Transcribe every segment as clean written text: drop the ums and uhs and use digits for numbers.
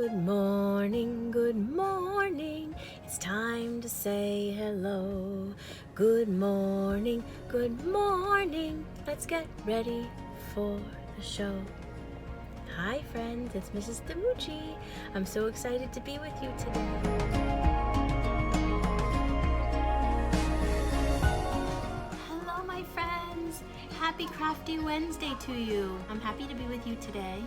Good morning, good morning. It's time to say hello. Good morning, good morning. Let's get ready for the show. Hi friends, it's Mrs. Demucci. I'm so excited to be with you today. Hello my friends. Happy Crafty Wednesday to you. I'm happy to be with you today.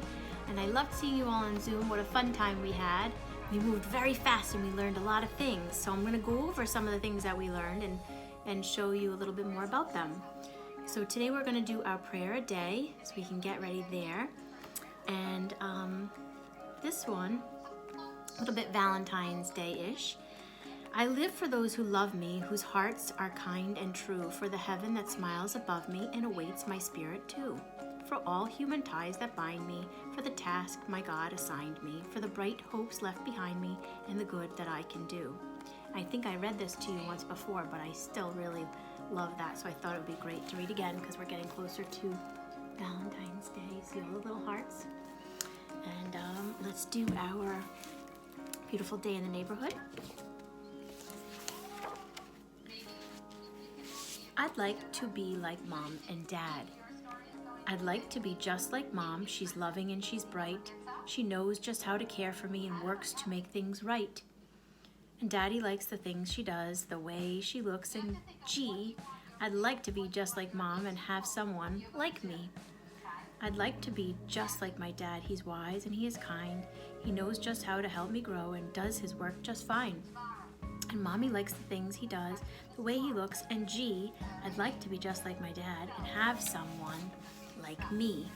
And I loved seeing you all on Zoom. What a fun time we had. We moved very fast and we learned a lot of things. So I'm going to go over some of the things that we learned and show you a little bit more about them. So today we're going to do our prayer a day, so we can get ready there. And this one, a little bit Valentine's Day-ish. I live for those who love me, whose hearts are kind and true, for the heaven that smiles above me and awaits my spirit too. For all human ties that bind me, for the task my God assigned me, for the bright hopes left behind me, and the good that I can do. I think I read this to you once before, but I still really love that, so I thought it would be great to read again because we're getting closer to Valentine's Day. See all the little hearts? And let's do our beautiful day in the neighborhood. I'd like to be like Mom and Dad. I'd like to be just like Mom. She's loving and she's bright. She knows just how to care for me and works to make things right. And Daddy likes the things she does, the way she looks, and gee, I'd like to be just like Mom and have someone like me. I'd like to be just like my dad. He's wise and he is kind. He knows just how to help me grow and does his work just fine. And Mommy likes the things he does, the way he looks, and gee, I'd like to be just like my dad and have someone like me.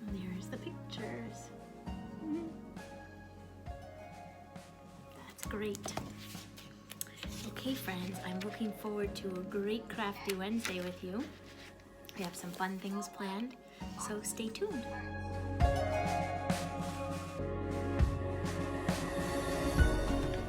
And there's the pictures. That's great. Okay friends, I'm looking forward to a great Crafty Wednesday with you. We have some fun things planned, so stay tuned.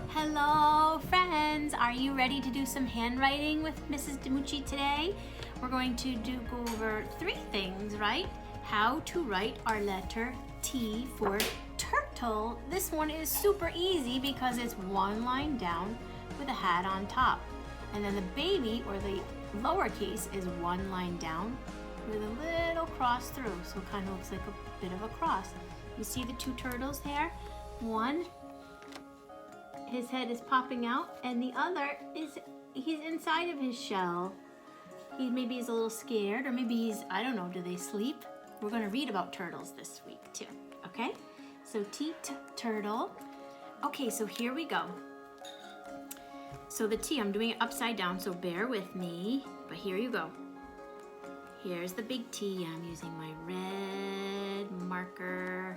Hello friends, are you ready to do some handwriting with Mrs. Demucci today? We're going to go over 3 things, right? How to write our letter T for turtle. This one is super easy because it's one line down with a hat on top. And then the baby, or the lowercase, is one line down with a little cross through. So it kind of looks like a bit of a cross. You see the 2 turtles there? One, his head is popping out, and the other is, he's inside of his shell. Maybe he's a little scared, or maybe he's, I don't know, do they sleep? We're going to read about turtles this week too, okay? So T, turtle. Okay, so here we go. So the T, I'm doing it upside down, so bear with me, but here you go. Here's the big T. I'm using my red marker.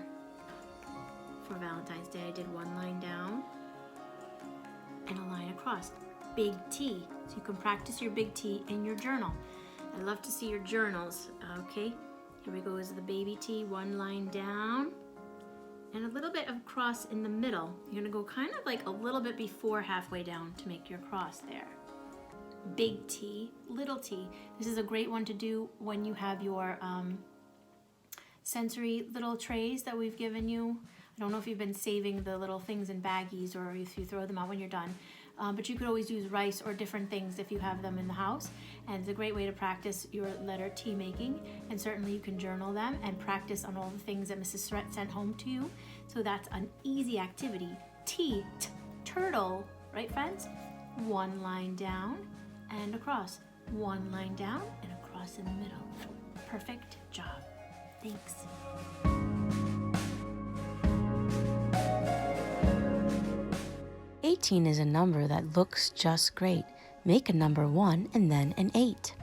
For Valentine's Day, I did 1 line down and a line across. Big T. So you can practice your big T in your journal. I love to see your journals. Okay, here we go is the baby T, 1 line down and a little bit of cross in the middle. You're gonna go kind of like a little bit before halfway down to make your cross there. Big T, little t. This is a great one to do when you have your sensory little trays that we've given you. I don't know if you've been saving the little things in baggies or if you throw them out when you're done. But you could always use rice or different things if you have them in the house. And it's a great way to practice your letter T making. And certainly you can journal them and practice on all the things that Mrs. Sret sent home to you. So that's an easy activity. T, turtle, right friends? 1 line down and across. 1 line down and across in the middle. Perfect job. Thanks. 18 is a number that looks just great. Make a number 1 and then an 8.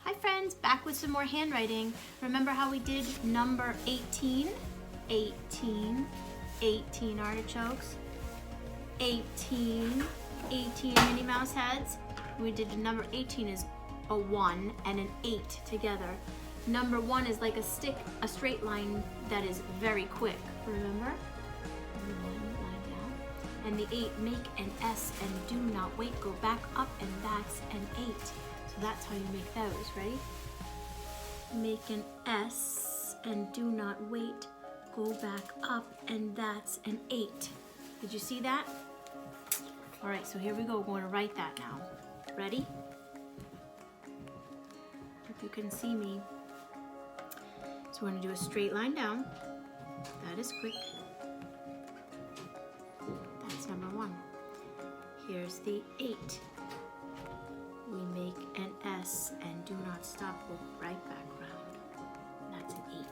Hi friends, back with some more handwriting. Remember how we did number 18? 18 artichokes. 18 Minnie Mouse heads. We did number 18 is a 1 and an 8 together. Number 1 is like a stick, a straight line that is very quick. Remember? 1 line down. And the 8, make an S and do not wait. Go back up and that's an 8. So that's how you make those, right? Make an S and do not wait. go back up, and that's an 8. Did you see that? All right, so here we go. We're going to write that now. Ready? Hope you can see me. So we're going to do a straight line down. That is quick. That's number 1. Here's the 8. We make an S and do not stop. Go right back round. That's an 8.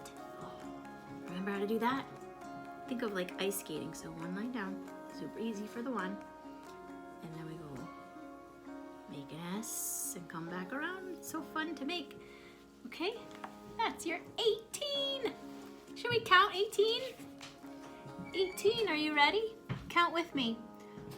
Remember how to do that? Think of like ice skating. So 1 line down, super easy for the 1. And then we go make an S and come back around. It's so fun to make. Okay, that's your 18. Should we count 18? 18, are you ready? Count with me.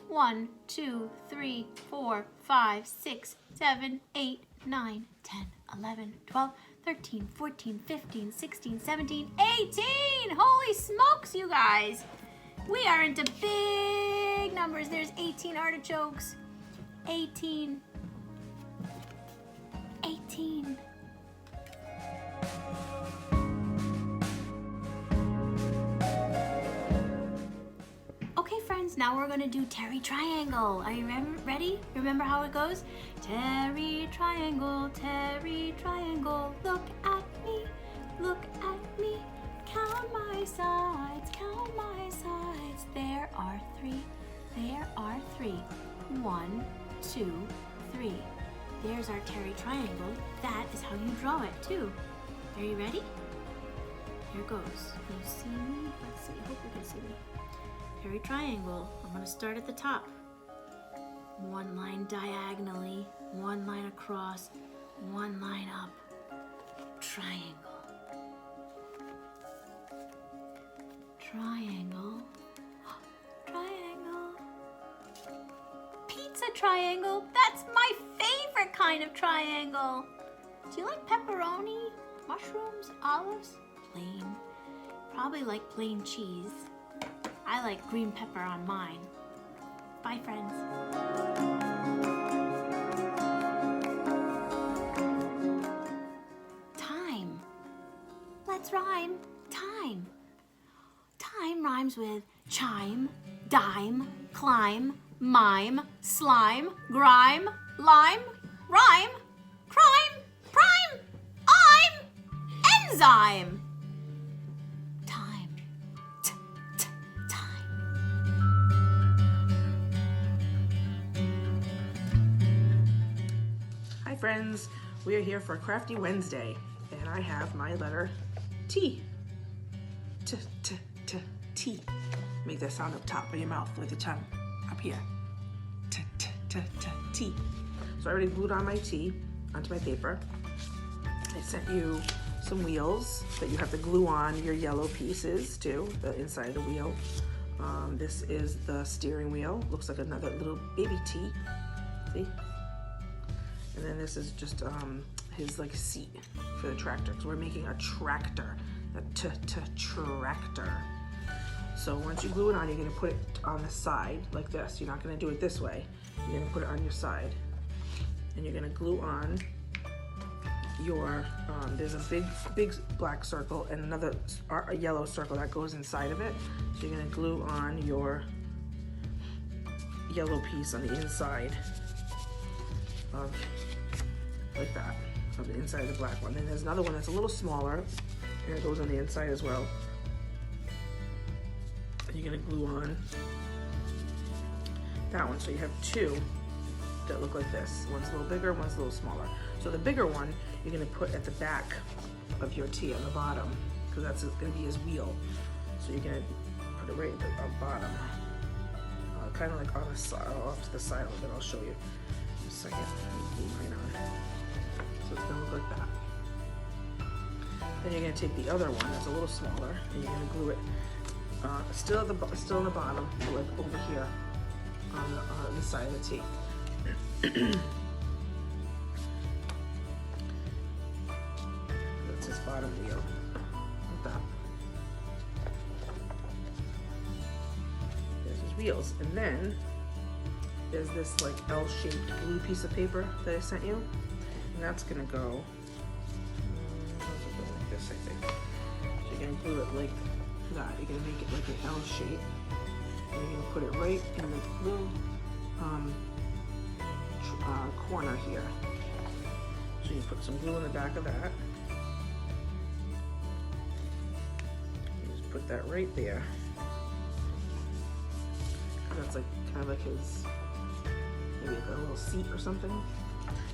1, 2, 3, 4, 5, 6, 7, 8, 9, 10, 11, 12, 13, 14, 15, 16, 17, 18! Holy smokes, you guys! We are into big numbers. There's 18 artichokes. 18. 18. Okay, friends, now we're gonna do Terry Triangle. Are you ready? Remember how it goes? Terry Triangle, look at me, count my sides, there are 3, 1, 2, 3. There's our Terry Triangle. That is how you draw it too. Are you ready? Here goes. Can you see me? Let's see, hope you can see me. Terry Triangle. I'm going to start at the top. 1 line diagonally, 1 line across, 1 line up. Triangle. Triangle. Triangle. Pizza triangle. That's my favorite kind of triangle. Do you like pepperoni, mushrooms, olives? Plain. Probably like plain cheese. I like green pepper on mine. Bye, friends. Time. Let's rhyme. Time. Time rhymes with chime, dime, climb, mime, slime, grime, lime, rhyme, crime, prime, I'm, enzyme. Hi friends, we are here for Crafty Wednesday, and I have my letter T. T. Make that sound up top of your mouth with your tongue up here. T. So I already glued on my T onto my paper. I sent you some wheels that you have to glue on your yellow pieces to the inside of the wheel. This is the steering wheel. Looks like another little baby T. See? And then this is just his like seat for the tractor, because we're making a tractor, a tractor. So once you glue it on, you're gonna put it on the side like this. You're not gonna do it this way. You're gonna put it on your side, and you're gonna glue on your. There's a big black circle and another a yellow circle that goes inside of it. So you're gonna glue on your yellow piece on the inside of like that, of the inside of the black one. Then there's another one that's a little smaller, and it goes on the inside as well. And you're gonna glue on that one. So you have 2 that look like this. One's a little bigger, one's a little smaller. So the bigger one you're gonna put at the back of your T on the bottom, because that's gonna be his wheel. So you're gonna put it right at the bottom, kind of like on the side, off to the side a little bit. I'll show you in a second. Glue mine on. So it's gonna look like that. Then you're gonna take the other one that's a little smaller, and you're gonna glue it still on the bottom, like over here on the side of the T. That's his bottom wheel, like that. There's his wheels, and then there's this like L-shaped blue piece of paper that I sent you, and that's gonna go like this, I think. So you're gonna glue it like that. You're gonna make it like an L shape. And you're gonna put it right in the little corner here. So you put some glue in the back of that. You just put that right there. That's like kind of like his, maybe like a little seat or something.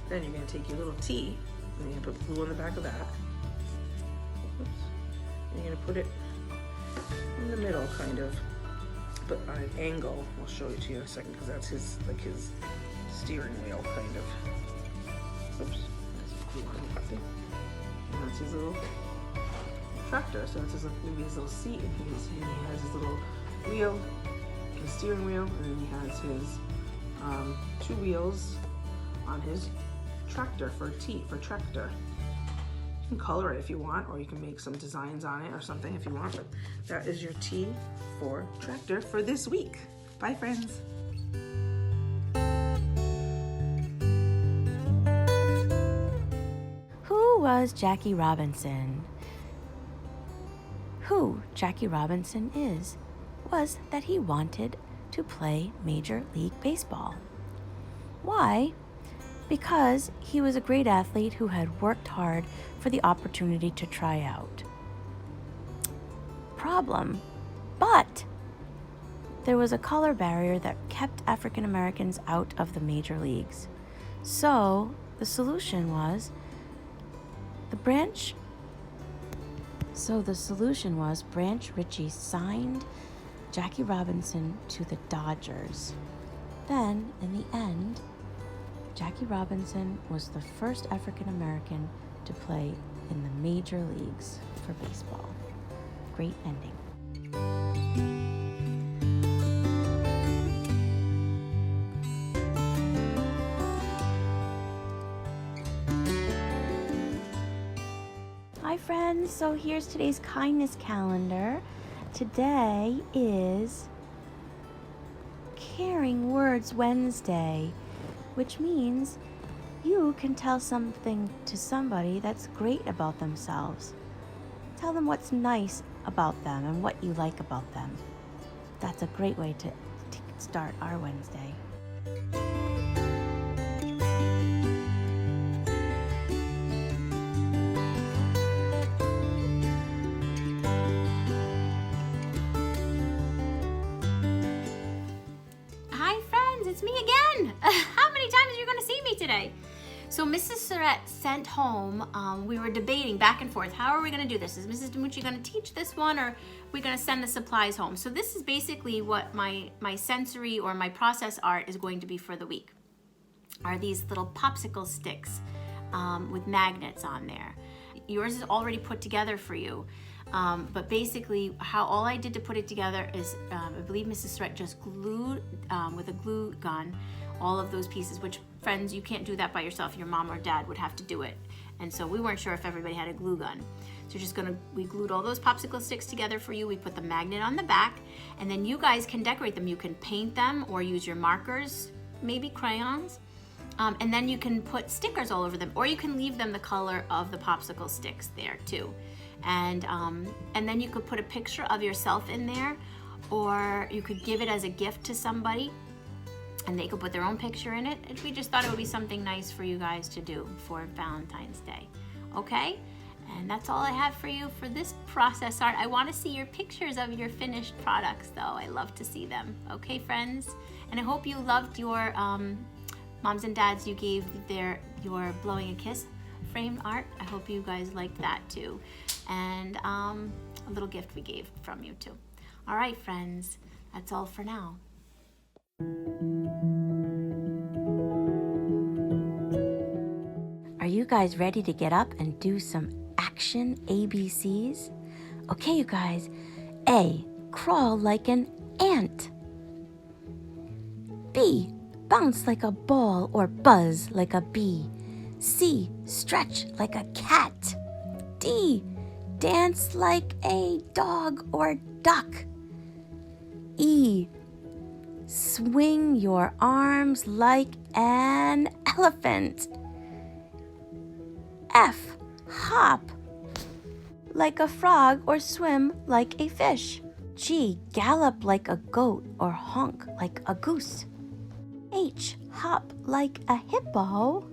Then you're gonna take your little T and you're gonna put glue on the back of that. Oops. And you're gonna put it in the middle, kind of, but on an angle. I'll show it to you in a second because that's his, like his steering wheel, kind of. Oops. That's glue on it. And that's his little tractor. So that's his, maybe his little seat, and he has his little wheel, his steering wheel, and then he has his 2 wheels on his tractor for tractor. You can color it if you want, or you can make some designs on it or something if you want, but that is your T for tractor for this week. Bye, friends. Who was Jackie Robinson? Who Jackie Robinson is was that he wanted to play Major League Baseball. Why? Because he was a great athlete who had worked hard for the opportunity to try out. Problem, but there was a color barrier that kept African Americans out of the major leagues. So the solution was Branch Ritchie signed Jackie Robinson to the Dodgers. Then, in the end, Jackie Robinson was the first African American to play in the major leagues for baseball. Great ending. Hi friends, so here's today's kindness calendar. Today is Caring Words Wednesday, which means you can tell something to somebody that's great about themselves. Tell them what's nice about them and what you like about them. That's a great way to start our Wednesday. It's me again. How many times are you going to see me today? So Mrs. Surratt sent home, we were debating back and forth, how are we going to do this? Is Mrs. DiMucci going to teach this one, or are we going to send the supplies home? So this is basically what my sensory or my process art is going to be for the week. Are these little popsicle sticks with magnets on there. Yours is already put together for you. But basically, all I did to put it together is, I believe Mrs. Surratt just glued with a glue gun all of those pieces, which, friends, you can't do that by yourself. Your mom or dad would have to do it. And so we weren't sure if everybody had a glue gun. So we glued all those popsicle sticks together for you. We put the magnet on the back, and then you guys can decorate them. You can paint them or use your markers, maybe crayons. And then you can put stickers all over them, or you can leave them the color of the popsicle sticks there too. And then you could put a picture of yourself in there, or you could give it as a gift to somebody and they could put their own picture in it. And we just thought it would be something nice for you guys to do for Valentine's Day. Okay? And that's all I have for you for this process art. I want to see your pictures of your finished products though. I love to see them. Okay, friends? And I hope you loved your moms and dads you gave your blowing a kiss framed art. I hope you guys liked that too. And a little gift we gave from you too. All right, friends, that's all for now. Are you guys ready to get up and do some action ABCs? Okay, you guys. A, crawl like an ant. B, bounce like a ball or buzz like a bee. C, stretch like a cat. D, dance like a dog or duck. E, swing your arms like an elephant. F, hop like a frog or swim like a fish. G, gallop like a goat or honk like a goose. H, hop like a hippo.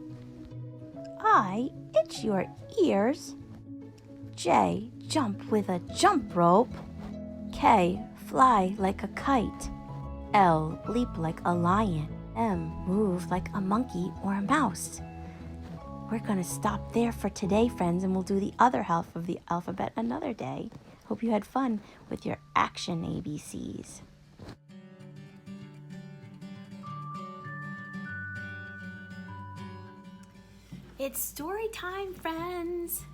I, itch your ears. J, jump with a jump rope. K, fly like a kite. L, leap like a lion. M, move like a monkey or a mouse. We're going to stop there for today, friends, and we'll do the other half of the alphabet another day. Hope you had fun with your action ABCs. It's story time, friends.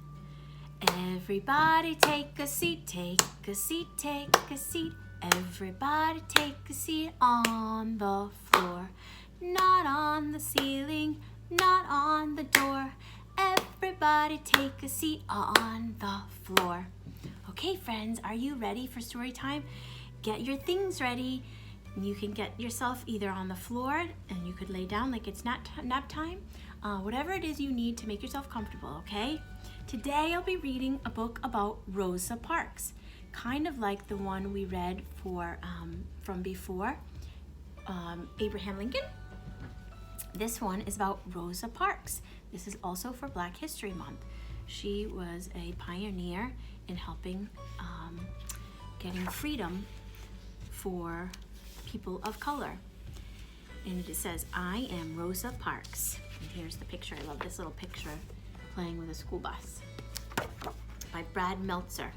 Everybody take a seat, take a seat, take a seat. Everybody take a seat on the floor. Not on the ceiling, not on the door. Everybody take a seat on the floor. Okay, friends, are you ready for story time? Get your things ready. You can get yourself either on the floor and you could lay down like it's nap time. Whatever it is you need to make yourself comfortable, okay? Today I'll be reading a book about Rosa Parks, kind of like the one we read from before, Abraham Lincoln. This one is about Rosa Parks. This is also for Black History Month. She was a pioneer in helping getting freedom for people of color. And it says, I am Rosa Parks. And here's the picture. I love this little picture, playing with a school bus, by Brad Meltzer.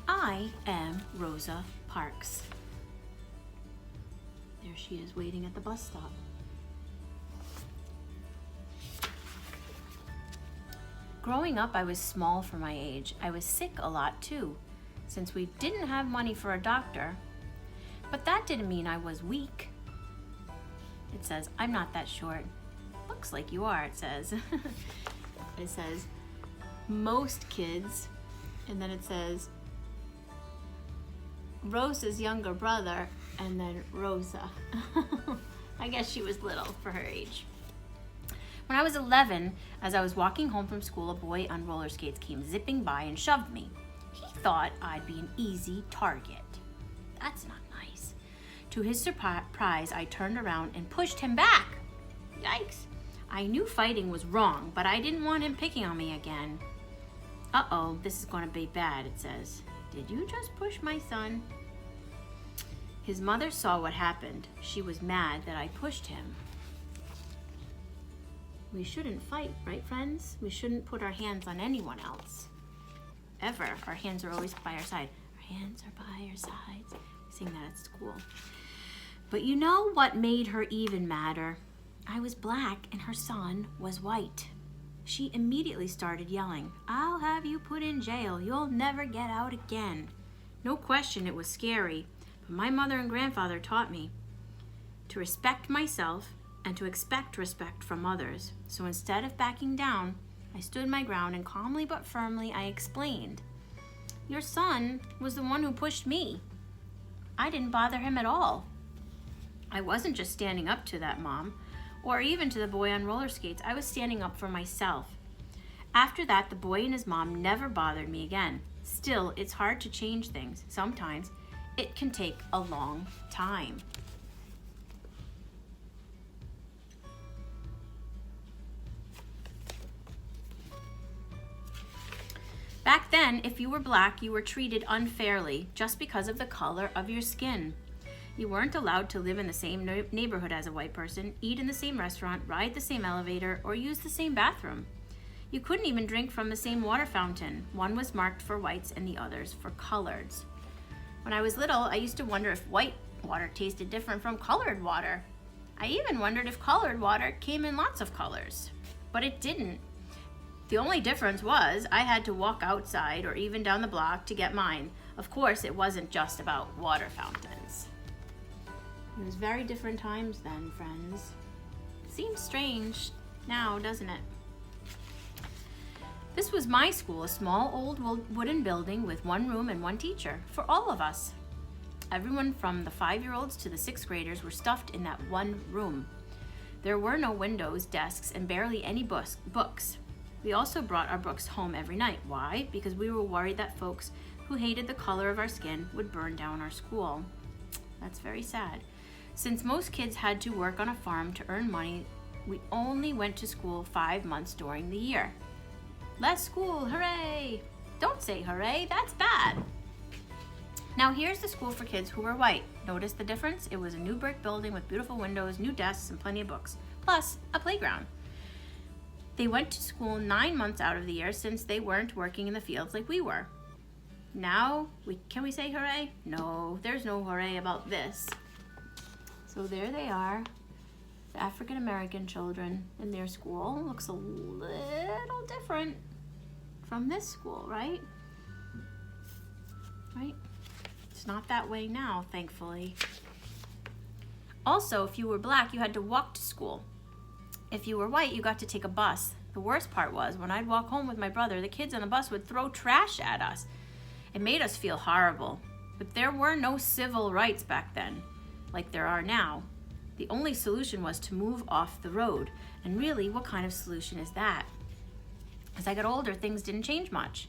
I am Rosa Parks. There she is, waiting at the bus stop. Growing up, I was small for my age. I was sick a lot too, since we didn't have money for a doctor. But that didn't mean I was weak. It says, I'm not that short. Looks like you are, it says. It says, most kids, and then it says, Rosa's younger brother, and then Rosa. I guess she was little for her age. When I was 11, as I was walking home from school, a boy on roller skates came zipping by and shoved me. He thought I'd be an easy target. That's not nice. To his surprise, I turned around and pushed him back. Yikes. I knew fighting was wrong, but I didn't want him picking on me again. Uh-oh, this is going to be bad, it says. Did you just push my son? His mother saw what happened. She was mad that I pushed him. We shouldn't fight, right, friends? We shouldn't put our hands on anyone else. Ever. Our hands are always by our side. Our hands are by our sides. We sing that at school. But you know what made her even madder? I was black and her son was white. She immediately started yelling, I'll have you put in jail. You'll never get out again. No question, it was scary, but my mother and grandfather taught me to respect myself and to expect respect from others. So instead of backing down, I stood my ground and calmly but firmly I explained, your son was the one who pushed me. I didn't bother him at all. I wasn't just standing up to that mom, or even to the boy on roller skates. I was standing up for myself. After that, the boy and his mom never bothered me again. Still, it's hard to change things. Sometimes it can take a long time. Back then, if you were black, you were treated unfairly just because of the color of your skin. You weren't allowed to live in the same neighborhood as a white person, eat in the same restaurant, ride the same elevator, or use the same bathroom. You couldn't even drink from the same water fountain. One was marked for whites and the others for coloreds. When I was little, I used to wonder if white water tasted different from colored water. I even wondered if colored water came in lots of colors, but it didn't. The only difference was I had to walk outside or even down the block to get mine. Of course, it wasn't just about water fountains. It was very different times then, friends. Seems strange now, doesn't it? This was my school, a small old wooden building with one room and one teacher for all of us. Everyone from the 5-year-olds to the 6th graders were stuffed in that one room. There were no windows, desks, and barely any books. We also brought our books home every night. Why? Because we were worried that folks who hated the color of our skin would burn down our school. That's very sad. Since most kids had to work on a farm to earn money, we only went to school 5 months during the year. Less school, hooray! Don't say hooray, that's bad. Now here's the school for kids who were white. Notice the difference? It was a new brick building with beautiful windows, new desks, and plenty of books, plus a playground. They went to school 9 months out of the year since they weren't working in the fields like we were. Now, can we say hooray? No, there's no hooray about this. So there they are, the African American children in their school. Looks a little different from this school, right? Right? It's not that way now, thankfully. Also, if you were black, you had to walk to school. If you were white, you got to take a bus. The worst part was, when I'd walk home with my brother, the kids on the bus would throw trash at us. It made us feel horrible. But there were no civil rights back then, like there are now. The only solution was to move off the road. And really, what kind of solution is that? As I got older, things didn't change much.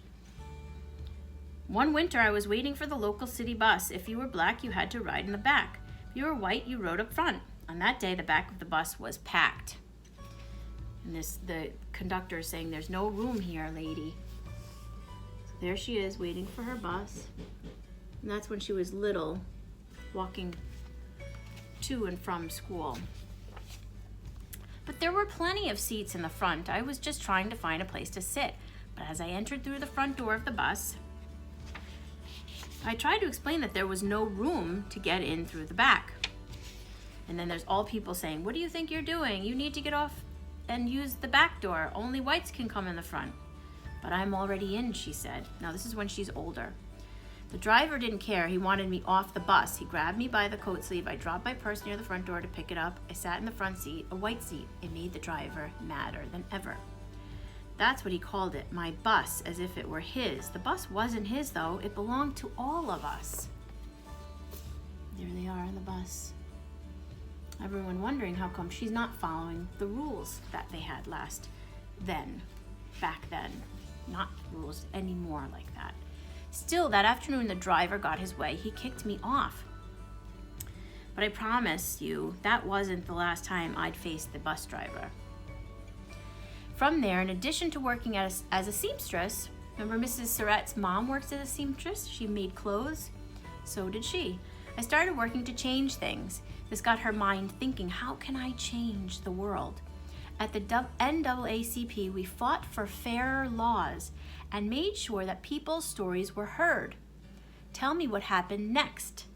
One winter, I was waiting for the local city bus. If you were black, you had to ride in the back. If you were white, you rode up front. On that day, the back of the bus was packed. And the conductor is saying, "There's no room here, lady." So there she is, waiting for her bus. And that's when she was little, walking to and from school. But there were plenty of seats in the front. I was just trying to find a place to sit. But as I entered through the front door of the bus, I tried to explain that there was no room to get in through the back. And then there's all people saying, "What do you think you're doing? You need to get off and use the back door. Only whites can come in the front." "But I'm already in," she said. Now this is when she's older. The driver didn't care. He wanted me off the bus. He grabbed me by the coat sleeve. I dropped my purse near the front door to pick it up. I sat in the front seat, a white seat. It made the driver madder than ever. That's what he called it, my bus, as if it were his. The bus wasn't his, though. It belonged to all of us. There they are on the bus. Everyone wondering how come she's not following the rules that they had back then. Not rules anymore like that. Still, that afternoon, the driver got his way. He kicked me off. But I promise you, that wasn't the last time I'd faced the bus driver. From there, in addition to working as a seamstress, remember Mrs. Surratt's mom works as a seamstress? She made clothes. So did she. I started working to change things. This got her mind thinking, how can I change the world? At the NAACP, we fought for fairer laws and made sure that people's stories were heard. Tell me what happened next.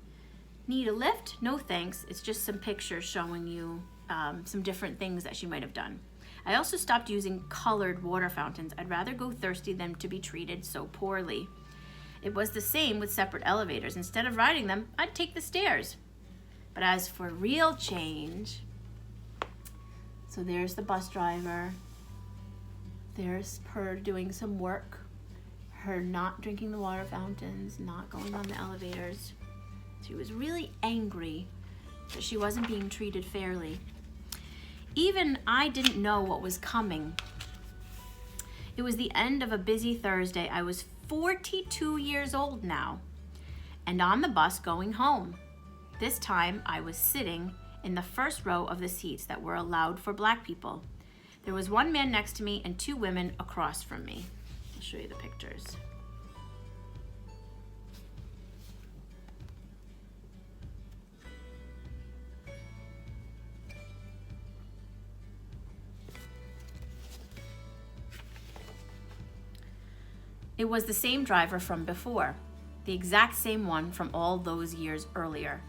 Need a lift? No thanks. It's just some pictures showing you some different things that she might have done. I also stopped using colored water fountains. I'd rather go thirsty than to be treated so poorly. It was the same with separate elevators. Instead of riding them, I'd take the stairs. But as for real change, so there's the bus driver. There's her doing some work. Her not drinking the water fountains, not going on the elevators. She was really angry that she wasn't being treated fairly. Even I didn't know what was coming. It was the end of a busy Thursday. I was 42 years old now and on the bus going home. This time I was sitting in the first row of the seats that were allowed for black people. There was one man next to me and two women across from me. I'll show you the pictures. It was the same driver from before, the exact same one from all those years earlier.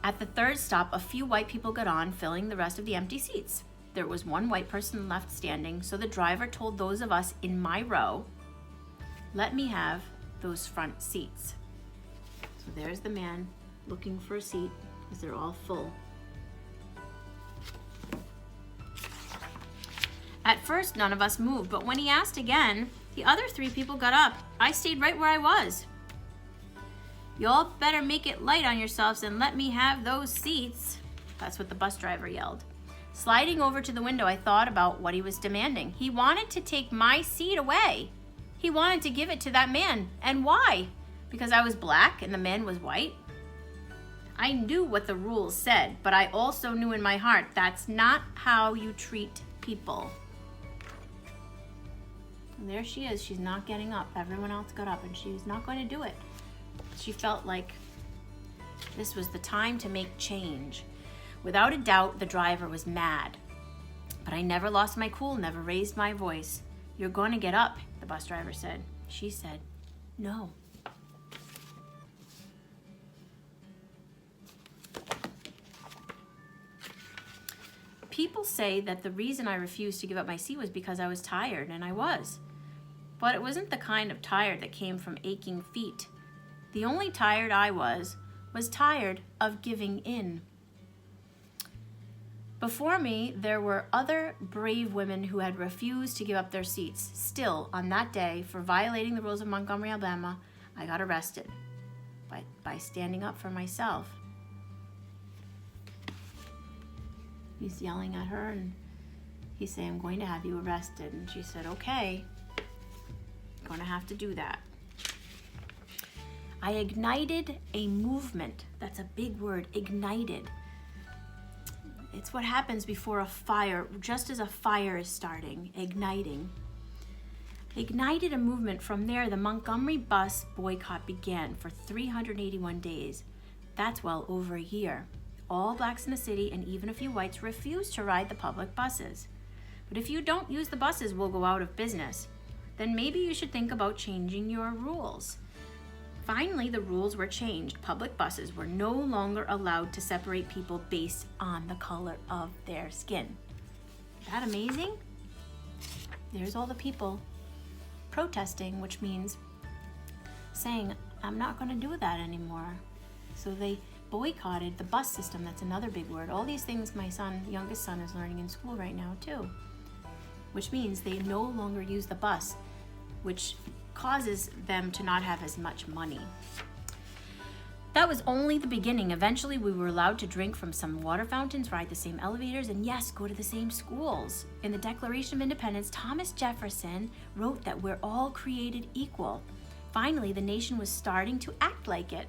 At the third stop, a few white people got on, filling the rest of the empty seats. There was one white person left standing, so the driver told those of us in my row, "Let me have those front seats." So there's the man looking for a seat because they're all full. At first, none of us moved, but when he asked again, the other three people got up. I stayed right where I was. "Y'all better make it light on yourselves and let me have those seats." That's what the bus driver yelled. Sliding over to the window, I thought about what he was demanding. He wanted to take my seat away. He wanted to give it to that man. And why? Because I was black and the man was white? I knew what the rules said, but I also knew in my heart that's not how you treat people. And there she is. She's not getting up. Everyone else got up and she's not going to do it. She felt like this was the time to make change. Without a doubt, the driver was mad. But I never lost my cool, never raised my voice. "You're going to get up," the bus driver said. She said, "No." People say that the reason I refused to give up my seat was because I was tired, and I was. But it wasn't the kind of tired that came from aching feet. The only tired I was tired of giving in. Before me, there were other brave women who had refused to give up their seats. Still, on that day, for violating the rules of Montgomery, Alabama, I got arrested by standing up for myself. He's yelling at her and he's saying, "I'm going to have you arrested." And she said, "Okay, I'm going to have to do that." I ignited a movement. That's a big word, ignited. It's what happens before a fire, just as a fire is starting, igniting. Ignited a movement. From there, the Montgomery bus boycott began for 381 days. That's well over a year. All blacks in the city and even a few whites refused to ride the public buses. But if you don't use the buses, we'll go out of business. Then maybe you should think about changing your rules. Finally, the rules were changed. Public buses were no longer allowed to separate people based on the color of their skin. Isn't that amazing? There's all the people protesting, which means saying, "I'm not going to do that anymore." So they boycotted the bus system. That's another big word. All these things my youngest son is learning in school right now too, which means they no longer use the bus, which causes them to not have as much money. That was only the beginning. Eventually, we were allowed to drink from some water fountains, ride the same elevators, and yes, go to the same schools. In the Declaration of Independence, Thomas Jefferson wrote that we're all created equal. Finally, the nation was starting to act like it.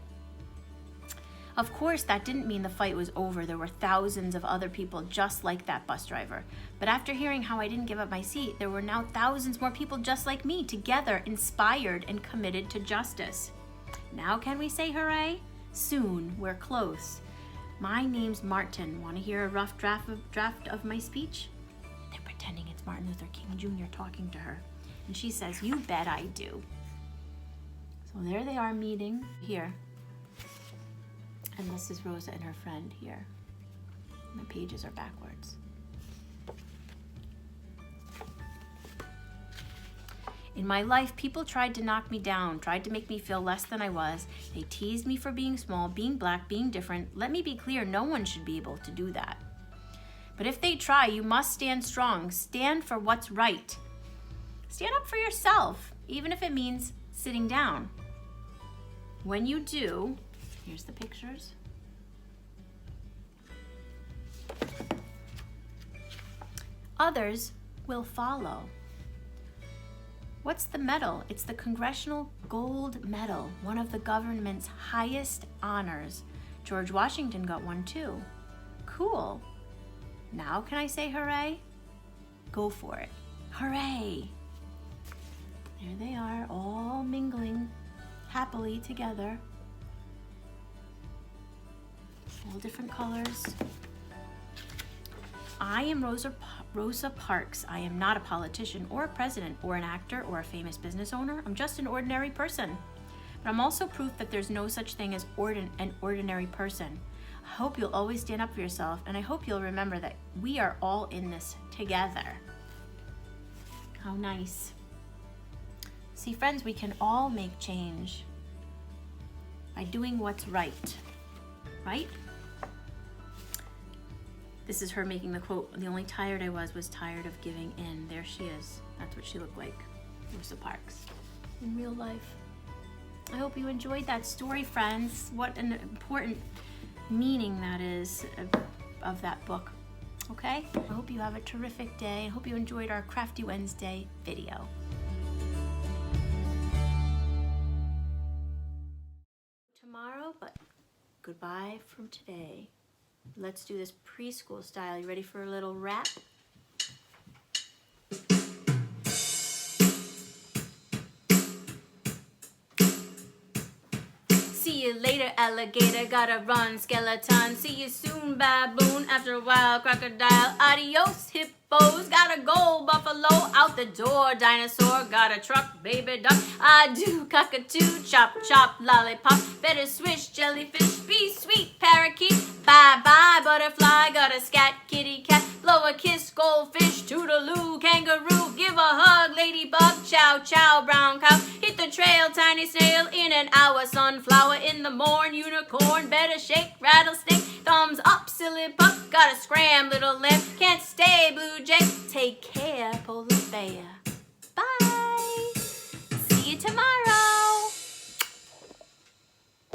Of course, that didn't mean the fight was over. There were thousands of other people just like that bus driver. But after hearing how I didn't give up my seat, there were now thousands more people just like me, together, inspired and committed to justice. Now can we say hooray? Soon, we're close. My name's Martin. Want to hear a rough draft of my speech? They're pretending it's Martin Luther King Jr. talking to her. And she says, "You bet I do." So there they are meeting here. And this is Rosa and her friend here. My pages are backwards. In my life, people tried to knock me down, tried to make me feel less than I was. They teased me for being small, being black, being different. Let me be clear, no one should be able to do that. But if they try, you must stand strong. Stand for what's right. Stand up for yourself, even if it means sitting down. When you do, here's the pictures. Others will follow. What's the medal? It's the Congressional Gold Medal, one of the government's highest honors. George Washington got one too. Cool. Now can I say hooray? Go for it. Hooray! There they are, all mingling happily together. All different colors. I am Rosa Parks. I am not a politician or a president or an actor or a famous business owner. I'm just an ordinary person. But I'm also proof that there's no such thing as an ordinary person. I hope you'll always stand up for yourself, and I hope you'll remember that we are all in this together. How nice. See, friends, we can all make change by doing what's right. Right? This is her making the quote, "The only tired I was tired of giving in." There she is. That's what she looked like, Rosa Parks, in real life. I hope you enjoyed that story, friends. What an important meaning that is of that book. Okay? I hope you have a terrific day. I hope you enjoyed our Crafty Wednesday video. Tomorrow, but goodbye from today. Let's do this preschool style. You ready for a little rap? See you later, alligator, gotta run, skeleton. See you soon, baboon, after a while, crocodile. Adios, hippos, gotta go, buffalo, out the door, dinosaur, got a truck, baby duck. I do, cockatoo, chop, chop, lollipop, better swish, jellyfish, be sweet, parakeet. Bye-bye, butterfly, got a scat, kitty cat, blow a kiss, goldfish, toodaloo, kangaroo, give a hug, ladybug, chow, chow, brown cow, hit the trail, tiny snail, in an hour, sunflower, in the morn, unicorn, better shake, rattlesnake, thumbs up, silly pup, gotta scram, little lamb, can't stay, blue jay, take care, polar bear.